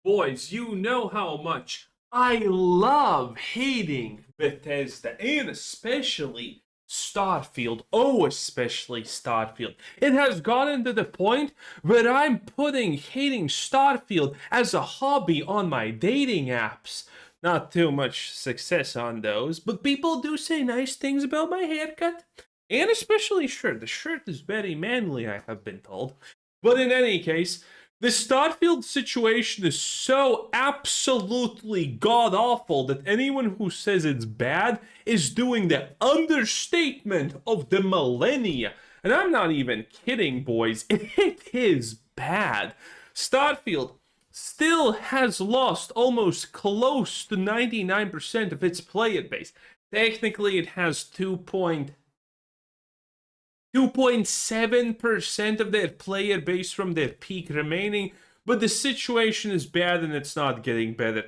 Boys, you know how much I love hating Bethesda, and especially Starfield. Oh, especially Starfield. It has gotten to the point where I'm putting hating Starfield as a hobby on my dating apps. Not too much success on those, but people do say nice things about my haircut. And especially shirt. The shirt is very manly, I have been told. But in any case, the Starfield situation is so absolutely god awful that anyone who says it's bad is doing the understatement of the millennia. And I'm not even kidding, boys. It is bad. Starfield still has lost almost close to 99% of its player base. Technically, it has 2.7% of their player base from their peak remaining, but the situation is bad and it's not getting better.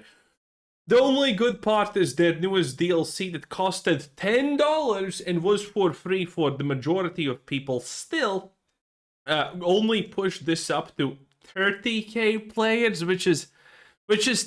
The only good part is their newest DLC that costed $10 and was for free for the majority of people still only pushed this up to 30k players, which is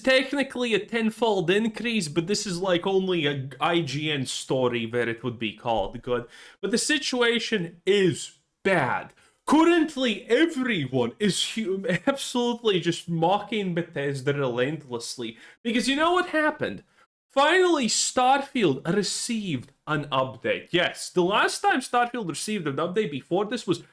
technically a tenfold increase, but this is like only a IGN story where it would be called good. But the situation is bad. Currently, everyone is absolutely just mocking Bethesda relentlessly. Because you know what happened? Finally, Starfield received an update. Yes, the last time Starfield received an update before this was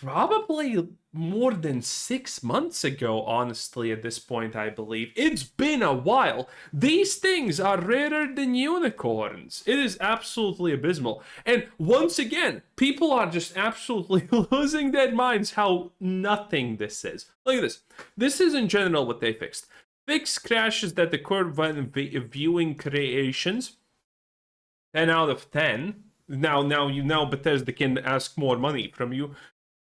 probably more than 6 months ago, honestly, at this point, I believe. It's been a while. These things are rarer than unicorns. It is absolutely abysmal. And once again, people are just absolutely losing their minds how nothing this is. Look at this. This is in general what they fixed. Fix crashes that occur when viewing creations. 10 out of 10. Now Bethesda can ask more money from you.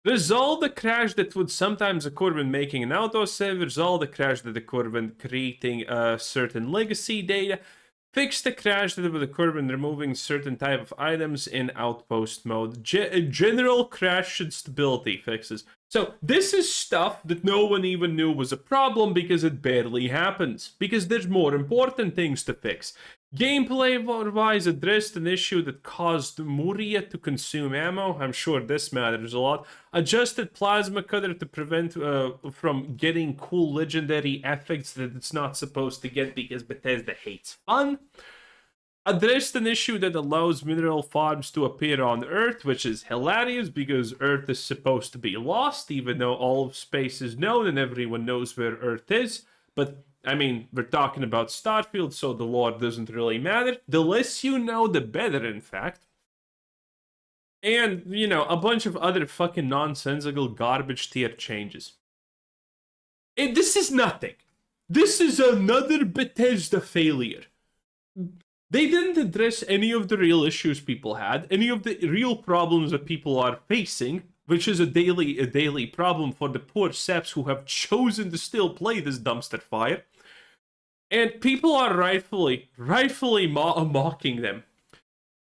Resolve the crash that would sometimes occur when making an autosave. Resolve the crash that occurred when creating a certain legacy data. Fix the crash that would occur when removing certain type of items in outpost mode. General crash and stability fixes. So this is stuff that no one even knew was a problem because it barely happens. Because there's more important things to fix. Gameplay-wise, addressed an issue that caused Muria to consume ammo. I'm sure this matters a lot. Adjusted plasma cutter to prevent from getting cool legendary effects that it's not supposed to get because Bethesda hates fun. Addressed an issue that allows mineral farms to appear on Earth, which is hilarious because Earth is supposed to be lost, even though all of space is known and everyone knows where Earth is. But I mean, we're talking about Starfield, so the lore doesn't really matter. The less you know, the better, in fact. And, you know, a bunch of other fucking nonsensical garbage tier changes. This is nothing. This is another Bethesda failure. They didn't address any of the real issues people had, any of the real problems that people are facing, which is a daily problem for the poor saps who have chosen to still play this dumpster fire. And people are rightfully mocking them.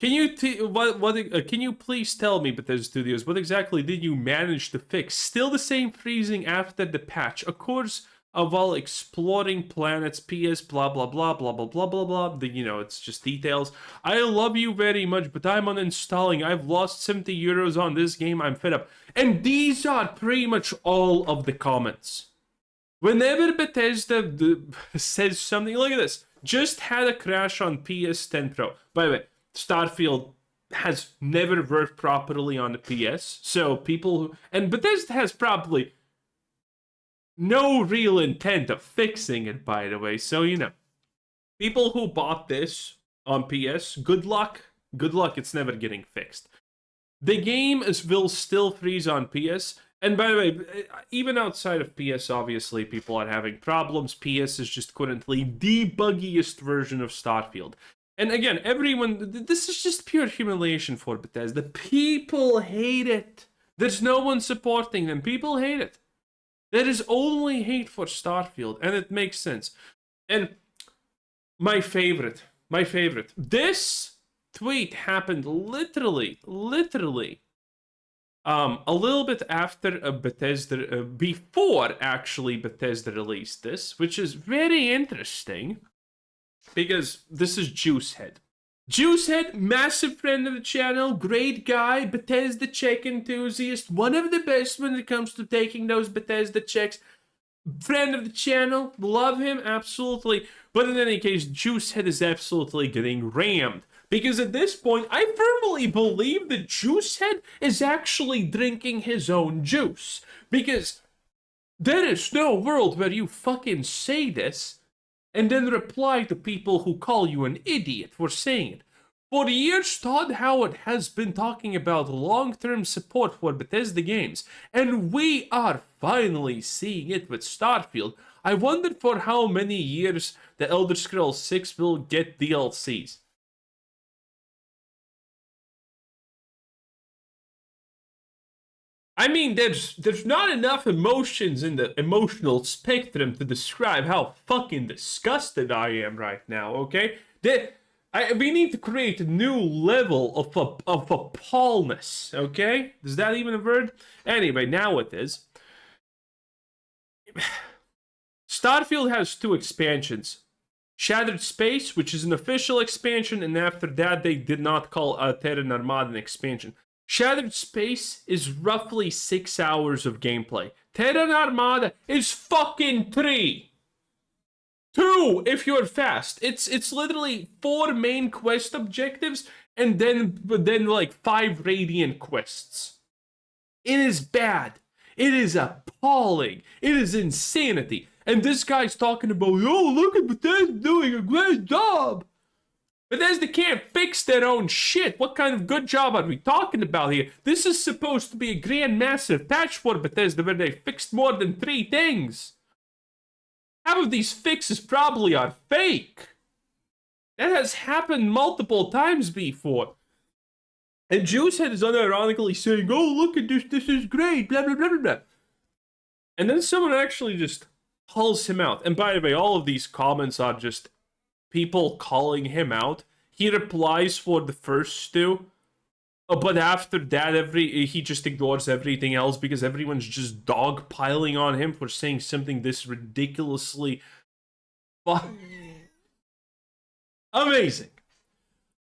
Can you can you please tell me, Bethesda Studios, what exactly did you manage to fix? Still the same freezing after the patch occurs while exploring planets. PS blah blah blah blah blah blah blah blah. You know, it's just details. I love you very much, but I'm uninstalling. I've lost 70 euros on this game. I'm fed up. And these are pretty much all of the comments. Whenever Bethesda says something, look at this. Just had a crash on PS10 Pro. By the way, Starfield has never worked properly on the PS. So people and Bethesda has probably no real intent of fixing it, by the way. So, you know, people who bought this on PS, good luck. Good luck, it's never getting fixed. The game will still freeze on PS. And by the way, even outside of PS, obviously, people are having problems. PS is just currently the buggiest version of Starfield. And again, this is just pure humiliation for Bethesda. People hate it. There's no one supporting them. People hate it. There is only hate for Starfield, and it makes sense. And my favorite. This tweet happened literally A little bit after Bethesda, before actually Bethesda released this, which is very interesting because this is JuiceHead. JuiceHead, massive friend of the channel, great guy, Bethesda check enthusiast, one of the best when it comes to taking those Bethesda checks. Friend of the channel, love him, absolutely. But in any case, JuiceHead is absolutely getting rammed. Because at this point, I firmly believe that JuiceHead is actually drinking his own juice. Because there is no world where you fucking say this and then reply to people who call you an idiot for saying it. For years, Todd Howard has been talking about long-term support for Bethesda games, and we are finally seeing it with Starfield. I wonder for how many years the Elder Scrolls 6 will get DLCs. I mean, there's not enough emotions in the emotional spectrum to describe how fucking disgusted I am right now, okay? We need to create a new level of appallness, okay? Is that even a word? Anyway, now it is. Starfield has 2 expansions. Shattered Space, which is an official expansion, and after that they did not call Terra Armada an expansion. Shattered Space is roughly 6 hours of gameplay. Terra Armada is fucking 3. 2 if you're fast. It's literally 4 main quest objectives and then like 5 radiant quests. It is bad. It is appalling. It is insanity. And this guy's talking about, oh, look at Bethesda doing a great job. Bethesda can't fix their own shit. What kind of good job are we talking about here? This is supposed to be a grand massive patch for Bethesda where they fixed more than 3 things. Half of these fixes probably are fake. That has happened multiple times before. And JuiceHead is unironically saying, oh, look at this is great, blah, blah, blah, blah, blah. And then someone actually just calls him out. And by the way, all of these comments are just people calling him out. He replies for the first 2. But after that, he just ignores everything else because everyone's just dogpiling on him for saying something this ridiculously amazing.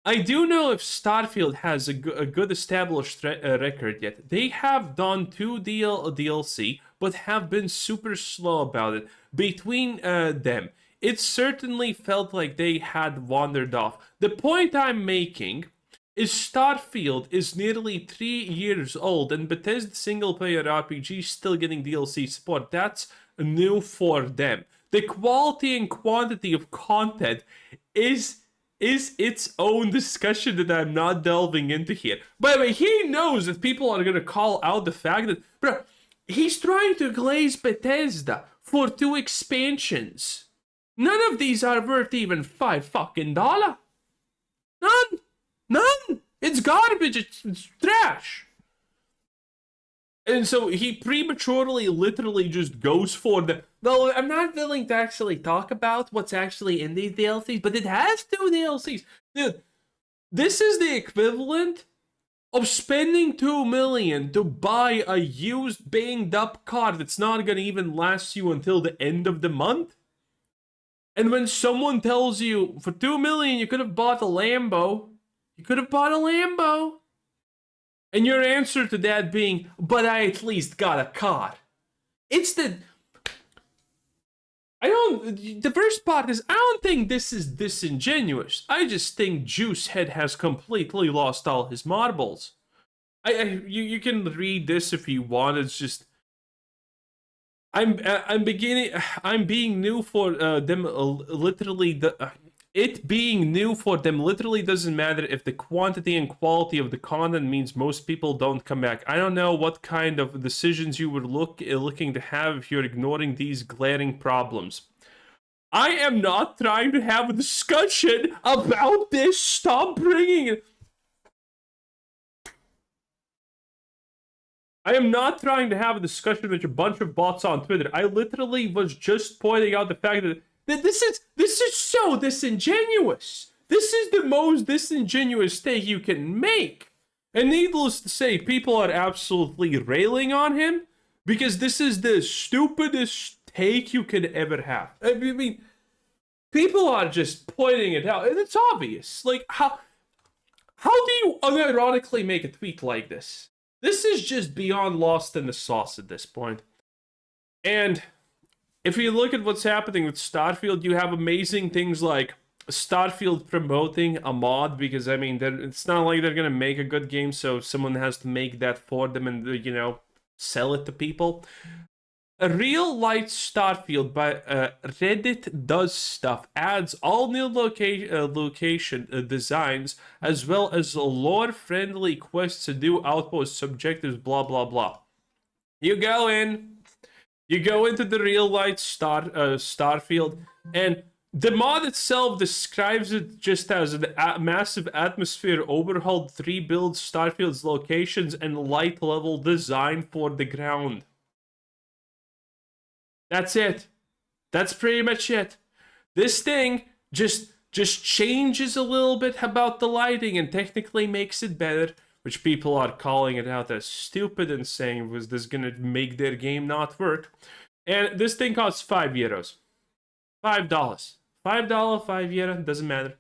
I do know if Starfield has a good established record yet. They have done 2 DLC, but have been super slow about it. Between them, it certainly felt like they had wandered off. The point I'm making is Starfield is nearly 3 years old, and Bethesda single-player RPG is still getting DLC support. That's new for them. The quality and quantity of content is its own discussion that I'm not delving into here. By the way, he knows that people are gonna call out the fact that, bro, he's trying to glaze Bethesda for 2 expansions. None of these are worth even $5 fucking dollar. None. It's garbage. It's trash. And so he prematurely, literally just goes for the... Though I'm not willing to actually talk about what's actually in these DLCs, but it has 2 DLCs. Dude, this is the equivalent of spending $2 million to buy a used, banged up car that's not gonna even last you until the end of the month. And when someone tells you, for $2 million, you could have bought a Lambo. You could have bought a Lambo. And your answer to that being, but I at least got a car. It's the... The first part is, I don't think this is disingenuous. I just think JuiceHead has completely lost all his marbles. You can read this if you want. It's just... I'm being new for them literally it being new for them literally doesn't matter if the quantity and quality of the content means most people don't come back. I don't know what kind of decisions you were looking to have if you're ignoring these glaring problems. I am not trying to have a discussion about this. Stop bringing it. I am not trying to have a discussion with a bunch of bots on Twitter. I literally was just pointing out the fact that this is so disingenuous. This is the most disingenuous take you can make. And needless to say, people are absolutely railing on him because this is the stupidest take you could ever have. I mean, people are just pointing it out, and it's obvious. Like, how do you unironically make a tweet like this? This is just beyond lost in the sauce at this point. And if you look at what's happening with Starfield, you have amazing things like Starfield promoting a mod, because, I mean, it's not like they're going to make a good game, so someone has to make that for them and, you know, sell it to people. A Real Light Starfield by Reddit Does Stuff adds all new location designs, as well as lore-friendly quests and new outposts, objectives, blah, blah, blah. You go into the Real Light Starfield, and the mod itself describes it just as a massive atmosphere overhauled, rebuild Starfield's locations and light level design for the ground. That's it. That's pretty much it. This thing just changes a little bit about the lighting and technically makes it better, which people are calling it out as stupid and saying, was this gonna make their game not work? And this thing costs €5. $5. €5, doesn't matter.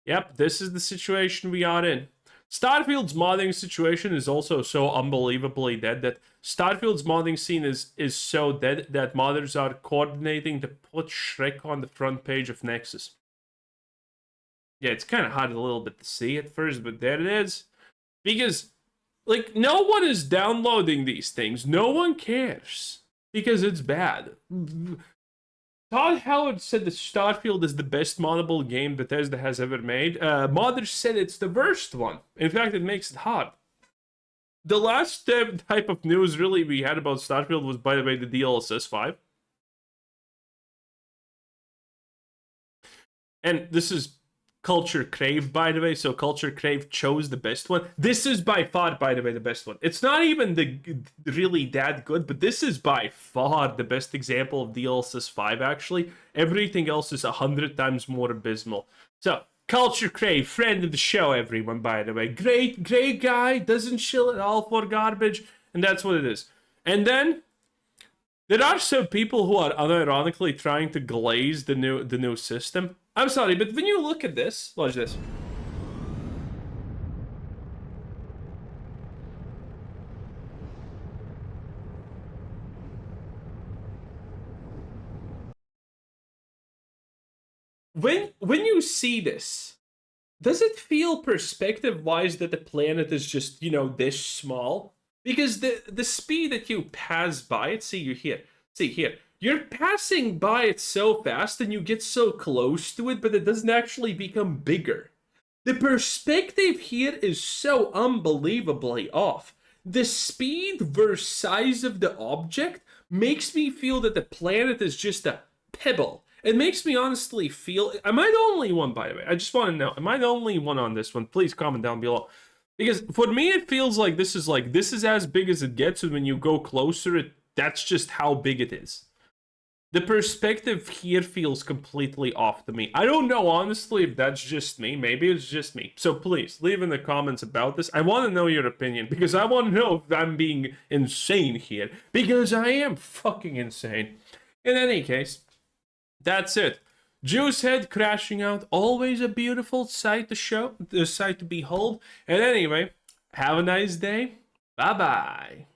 Yep, this is the situation we are in. Starfield's modding situation is also so unbelievably dead that Starfield's modding scene is so dead that modders are coordinating to put Shrek on the front page of Nexus. Yeah, it's kind of hard a little bit to see at first, but there it is. Because, like, no one is downloading these things. No one cares. Because it's bad. Todd Howard said that Starfield is the best moddable game Bethesda has ever made. Modders said it's the worst one. In fact, it makes it hard. The last type of news really we had about Starfield was, by the way, the DLSS 5. And this is Culture Crave, by the way, so Culture Crave chose the best one. This is by far, by the way, the best one. It's not even really that good, but this is by far the best example of DLSS 5, actually. Everything else is 100 times more abysmal. So, Culture Crave, friend of the show, everyone, by the way. Great guy, doesn't chill at all for garbage, and that's what it is. And then, there are some people who are unironically trying to glaze the new system. I'm sorry, but when you look at this, watch this. When you see this, does it feel perspective-wise that the planet is just, you know, this small? Because the speed that you pass by it, see here. You're passing by it so fast and you get so close to it, but it doesn't actually become bigger. The perspective here is so unbelievably off. The speed versus size of the object makes me feel that the planet is just a pebble. It makes me honestly feel... Am I the only one, by the way? I just want to know. Am I the only one on this one? Please comment down below. Because for me, it feels like this is as big as it gets, and when you go closer, that's just how big it is. The perspective here feels completely off to me. I don't know, honestly, if that's just me. Maybe it's just me. So please, leave in the comments about this. I want to know your opinion, because I want to know if I'm being insane here. Because I am fucking insane. In any case, that's it. Juicehead crashing out. Always a beautiful sight to behold. And anyway, have a nice day. Bye-bye.